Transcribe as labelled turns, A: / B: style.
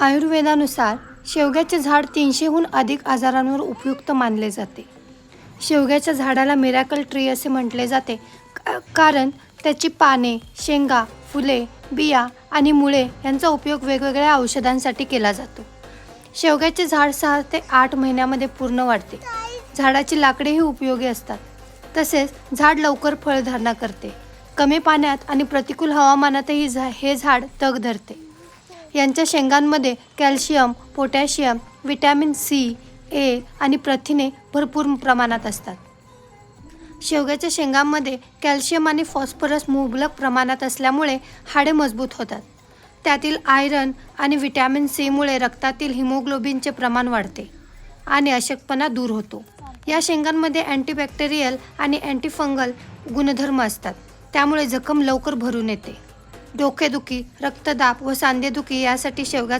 A: आयुर्वेदानुसार शेवग्याचे झाड 300हून अधिक आजारांवर उपयुक्त मानले जाते. शेवग्याच्या झाडाला मिरॅकल ट्री असे म्हटले जाते कारण त्याची पाने, शेंगा, फुले, बिया आणि मुळे यांचा उपयोग वेगवेगळ्या औषधांसाठी केला जातो. शेवग्याचे झाड 6 ते 8 महिन्यामध्ये पूर्ण वाढते. झाडाची लाकडेही उपयोगी असतात. तसेच झाड लवकर फळधारणा करते. कमी पाण्यात आणि प्रतिकूल हवामानातही हे झाड तग धरते. यांच्या शेंगांमध्ये कॅल्शियम, पोटॅशियम, व्हिटॅमिन सी, ए आणि प्रथिने भरपूर प्रमाणात असतात. शेवग्याच्या शेंगांमध्ये कॅल्शियम आणि फॉस्फरस मुबलक प्रमाणात असल्यामुळे हाडे मजबूत होतात. त्यातील आयरन आणि व्हिटॅमिन सीमुळे रक्तातील हिमोग्लोबिनचे प्रमाण वाढते आणि अशक्तपणा दूर होतो. या शेंगांमध्ये अँटीबॅक्टेरियल आणि अँटीफंगल गुणधर्म असतात. त्यामुळे जखम लवकर भरून येते. डोकेदुखी, रक्तदाब व सांधेदुखी यासाठी शेवगा